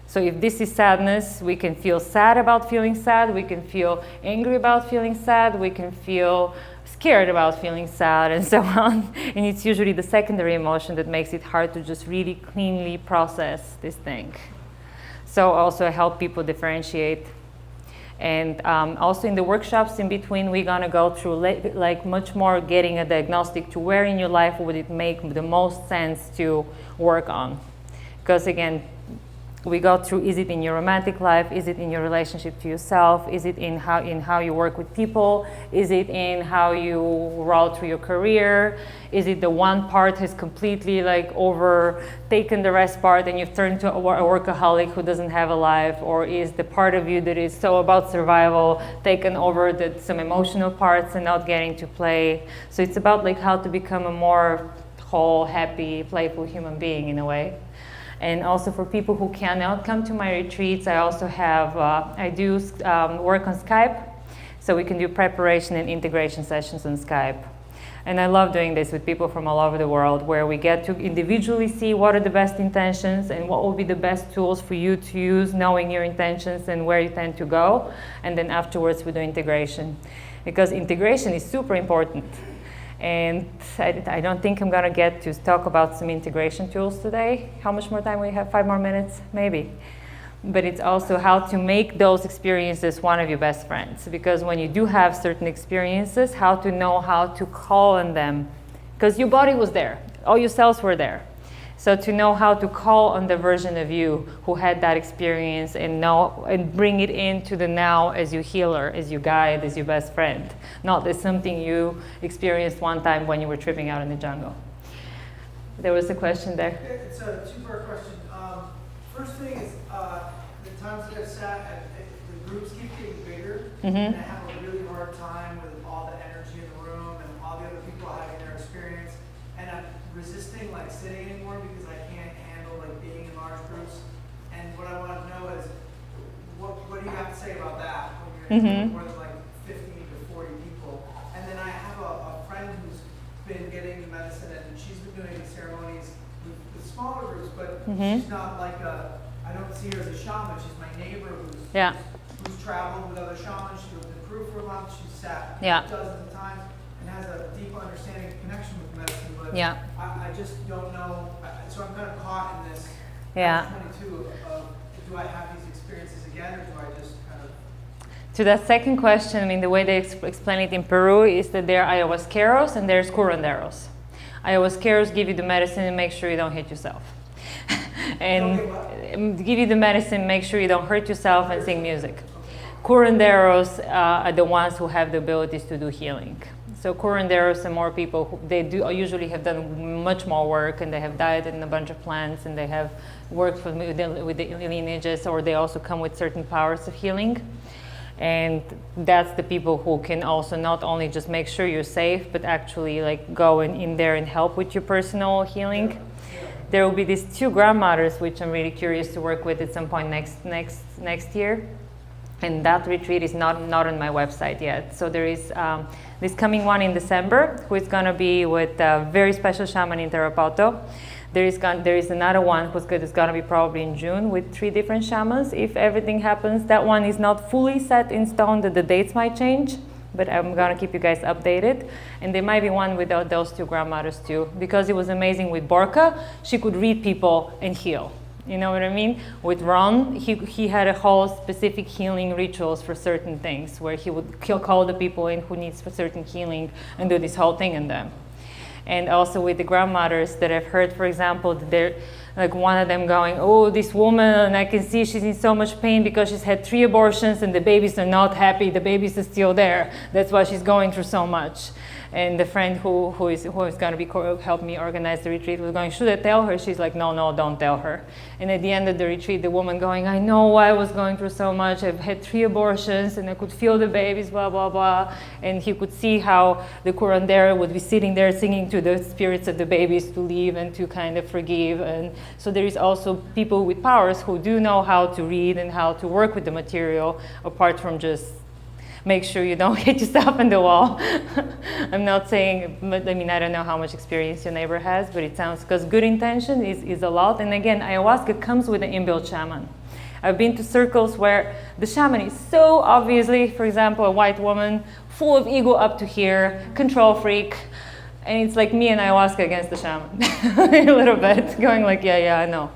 So if this is sadness, we can feel sad about feeling sad. We can feel angry about feeling sad. We can feel scared about feeling sad, and so on. And it's usually the secondary emotion that makes it hard to just really cleanly process this thing. So also help people differentiate. And also in the workshops in between, we're gonna go through like much more getting a diagnostic to where in your life would it make the most sense to work on. Because again, we go through, is it in your romantic life? Is it in your relationship to yourself? Is it in how you work with people? Is it in how you roll through your career? Is it the one part has completely like overtaken the rest part and you've turned to a workaholic who doesn't have a life? Or is the part of you that is so about survival taken over that some emotional parts are not getting to play? So it's about like how to become a more whole, happy, playful human being in a way. And also for people who cannot come to my retreats, I also have, I do work on Skype, so we can do preparation and integration sessions on Skype. And I love doing this with people from all over the world, where we get to individually see what are the best intentions and what will be the best tools for you to use, knowing your intentions and where you tend to go. And then afterwards we do integration. Because integration is super important. And I don't think I'm gonna get to talk about some integration tools today. How much more time we have? 5 more minutes? Maybe. But it's also how to make those experiences one of your best friends. Because when you do have certain experiences, how to know how to call on them. Because your body was there, all your cells were there. So to know how to call on the version of you who had that experience and know and bring it into the now as your healer, as your guide, as your best friend, not as something you experienced one time when you were tripping out in the jungle. There was a question there. It's a two-part question. First thing is the times that I've sat, the groups keep getting bigger, and I have a really hard time with all the energy in the room and all the other people having their experience, and I'm resisting like sitting anymore because I can't handle like being in large groups. And what I want to know is, what do you have to say about that when you're in more than like 15 to 40 people? And then I have a friend who's been getting the medicine and she's been doing ceremonies with smaller groups, but she's not like I don't see her as a shaman. She's my neighbor who's traveled with other shamans. She lived in Peru for a month. She's sat dozens of times and has a deep understanding and connection with medicine. But I just don't know. So I'm kind of caught in this 22 of do I have these experiences again, or do I just kind of... To that second question, I mean, the way they explain it in Peru is that there are ayahuasqueros and there's curanderos. Ayahuasqueros give you the medicine and make sure you don't hit yourself. And give you the medicine, make sure you don't hurt yourself and sing music. Curanderos are the ones who have the abilities to do healing. So curanderos are more people who they do usually have done much more work, and they have dieted in a bunch of plants, and they have worked with the lineages, or they also come with certain powers of healing. And that's the people who can also not only just make sure you're safe, but actually like go in there and help with your personal healing. There will be these 2 grandmothers, which I'm really curious to work with at some point next year. And that retreat is not on my website yet. So there is this coming one in December, who is going to be with a very special shaman in Tarapoto. There is another one who's going to be probably in June with 3 different shamans, if everything happens. That one is not fully set in stone, that the dates might change, but I'm going to keep you guys updated. And there might be one without those 2 grandmothers too, because it was amazing with Borka. She could read people and heal. You know what I mean? With Ron, he had a whole specific healing rituals for certain things, where he would call the people in who needs for certain healing and do this whole thing in them. And also with the grandmothers that I've heard, for example, that they're like one of them going, oh, this woman, and I can see she's in so much pain because she's had 3 abortions and the babies are not happy, the babies are still there. That's why she's going through so much. And the friend who is going to be help me organize the retreat was going, should I tell her? She's like, no, don't tell her. And at the end of the retreat, the woman going, I know why I was going through so much. I've had 3 abortions and I could feel the babies, blah, blah, blah. And he could see how the curandera would be sitting there singing to the spirits of the babies to leave and to kind of forgive. And so there is also people with powers who do know how to read and how to work with the material, apart from just make sure you don't hit yourself in the wall. I'm not saying, but I mean, I don't know how much experience your neighbor has, but it sounds, because good intention is a lot. And again, ayahuasca comes with an inbuilt shaman. I've been to circles where the shaman is so obviously, for example, a white woman, full of ego up to here, control freak. And it's like me and ayahuasca against the shaman, a little bit, going like, yeah, I know,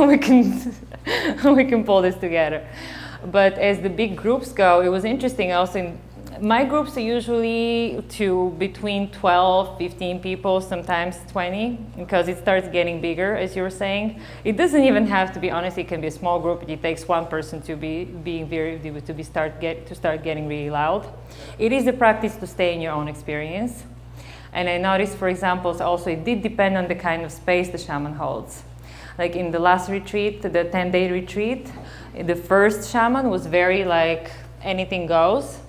we can pull this together. But as the big groups go, it was interesting also. My groups are usually to between 12, 15 people, sometimes 20, because it starts getting bigger, as you were saying. It doesn't even have to be, honestly, it can be a small group. It takes one person to start getting really loud. It is a practice to stay in your own experience. And I noticed, for example, also it did depend on the kind of space the shaman holds. Like in the last retreat, the 10-day retreat, the first shaman was very like anything goes,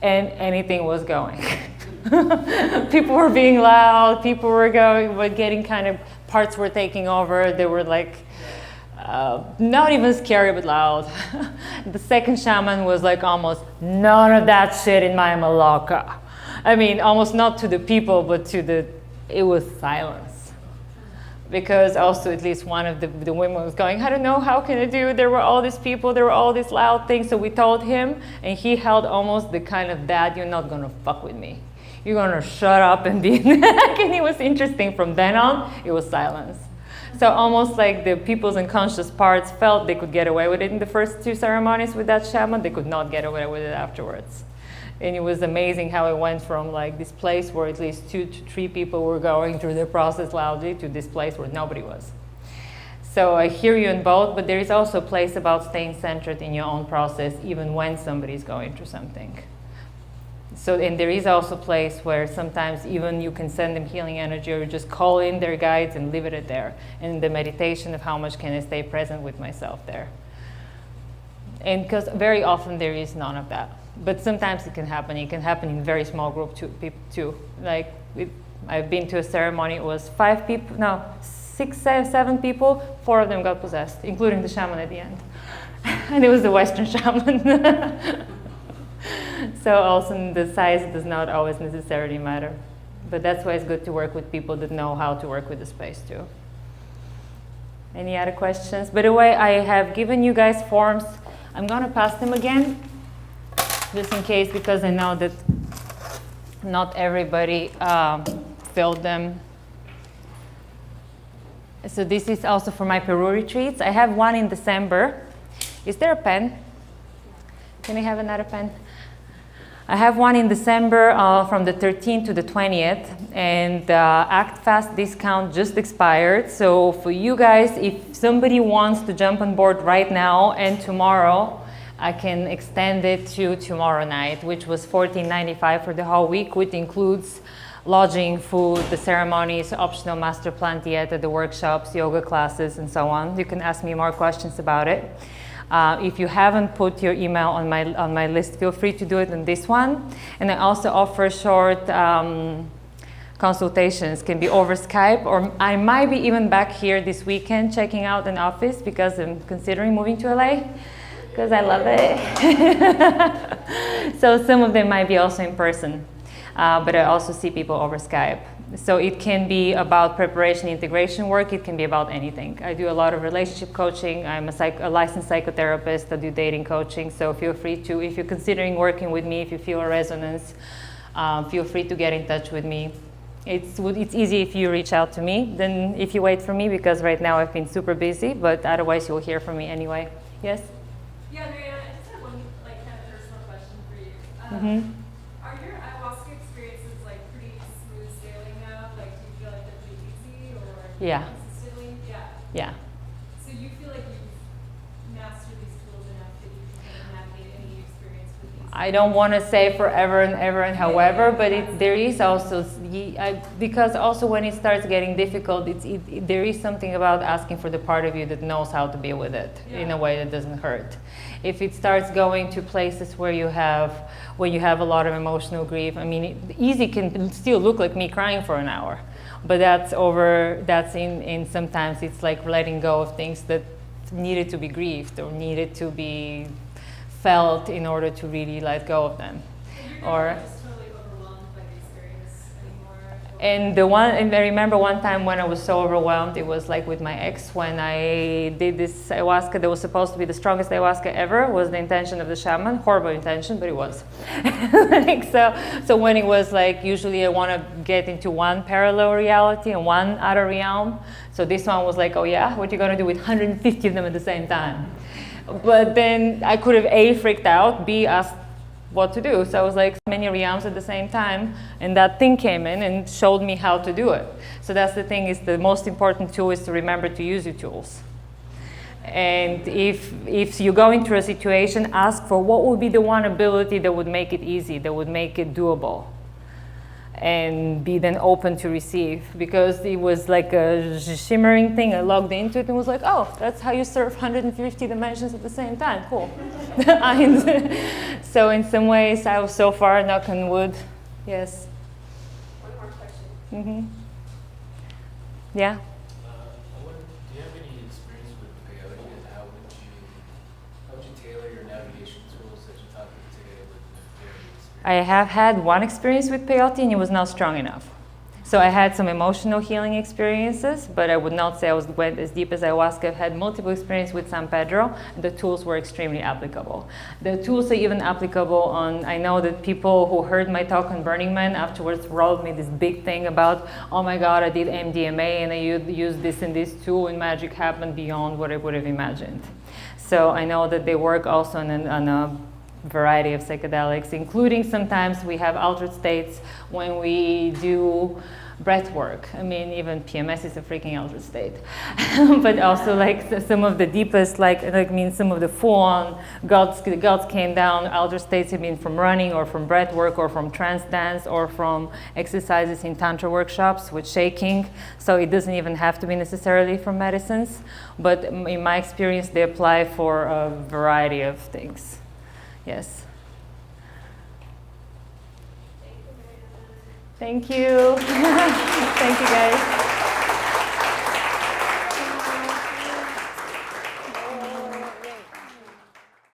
and anything was going. People were being loud, people were getting kind of, parts were taking over, they were like, not even scary but loud. The second shaman was like almost, none of that shit in my Malacca. I mean, almost not to the people, but it was silence. Because also at least one of the women was going, I don't know, how can I do? There were all these people, there were all these loud things. So we told him, and he held almost the kind of that, you're not gonna fuck with me. You're gonna shut up and be, and it was interesting. From then on, it was silence. So almost like the people's unconscious parts felt they could get away with it in the first 2 ceremonies with that shaman, they could not get away with it afterwards. And it was amazing how it went from like this place where at least 2 to 3 people were going through the process loudly to this place where nobody was. So I hear you in both, but there is also a place about staying centered in your own process even when somebody's going through something. So, and there is also a place where sometimes even you can send them healing energy or just call in their guides and leave it at there. And the meditation of how much can I stay present with myself there. And because very often there is none of that. But sometimes it can happen. It can happen in very small group too. Like I've been to a ceremony. It was 5 people, no, 6, 7 people. 4 of them got possessed, including the shaman at the end. And it was the Western shaman. So also the size does not always necessarily matter. But that's why it's good to work with people that know how to work with the space too. Any other questions? By the way, I have given you guys forms. I'm gonna pass them again, just in case, because I know that not everybody filled them. So this is also for my Peru retreats. I have one in December. Is there a pen? Can I have another pen? I have one in December from the 13th to the 20th, and Act Fast discount just expired. So for you guys, if somebody wants to jump on board right now and tomorrow, I can extend it to tomorrow night, which was $14.95 for the whole week, which includes lodging, food, the ceremonies, optional master plan theater, the workshops, yoga classes, and so on. You can ask me more questions about it. If you haven't put your email on my list, feel free to do it on this one. And I also offer short consultations, can be over Skype, or I might be even back here this weekend checking out an office because I'm considering moving to LA. Because I love it. So some of them might be also in person, but I also see people over Skype. So it can be about preparation, integration work. It can be about anything. I do a lot of relationship coaching. I'm a licensed psychotherapist. I do dating coaching. So feel free to, if you're considering working with me, if you feel a resonance, feel free to get in touch with me. It's easy if you reach out to me than if you wait for me, because right now I've been super busy, but otherwise you'll hear from me anyway. Yes? Yeah, Meriana, I just have one like kind of personal question for you. Are your ayahuasca experiences like pretty smooth sailing now? Like, do you feel like they're pretty easy or Yeah. consistently? Yeah. Yeah. So you feel like you've mastered these tools enough that you can kind of navigate any experience with these? I don't want to say forever and ever and however, but there is also, because also when it starts getting difficult, there is something about asking for the part of you that knows how to be with it in a way that doesn't hurt. If it starts going to places where you have a lot of emotional grief, I mean, easy can still look like me crying for an hour, but that's in sometimes it's like letting go of things that needed to be grieved or needed to be felt in order to really let go of them. Or just totally overwhelmed by the experience anymore? And I remember one time when I was so overwhelmed, it was like with my ex, when I did this ayahuasca that was supposed to be the strongest ayahuasca ever, was the intention of the shaman. Horrible intention, but it was. So when it was like, usually I want to get into one parallel reality and one other realm. So this one was like, oh yeah, what are you going to do with 150 of them at the same time? But then I could have A, freaked out, B, asked what to do. So I was like many realms at the same time, and that thing came in and showed me how to do it. So that's the thing, is the most important tool is to remember to use your tools. And if you go into a situation, ask for what would be the one ability that would make it easy, that would make it doable, and be then open to receive. Because it was like a shimmering thing. I logged into it and was like, oh, that's how you surf 150 dimensions at the same time. Cool. So in some ways, I was so far, knock on wood. Yes. One more question. Mm-hmm. Yeah. I wonder, do you have any experience with peyote, and how would you tailor your navigation tools that you taught me today with the peyote experience? I have had one experience with peyote, and it was not strong enough. So I had some emotional healing experiences, but I would not say I went as deep as ayahuasca. I've had multiple experiences with San Pedro, and the tools were extremely applicable. The tools are even applicable on, I know that people who heard my talk on Burning Man afterwards wrote me this big thing about, oh my God, I did MDMA and I used this and this tool, and magic happened beyond what I would have imagined. So I know that they work also on a variety of psychedelics, including sometimes we have altered states when we do breath work. I mean, even PMS is a freaking altered state. But also like some of the deepest, some of the full-on gods came down, altered states have been from running or from breath work or from trance dance or from exercises in tantra workshops with shaking. So it doesn't even have to be necessarily from medicines. But in my experience, they apply for a variety of things. Yes. Thank you. Thank you, guys.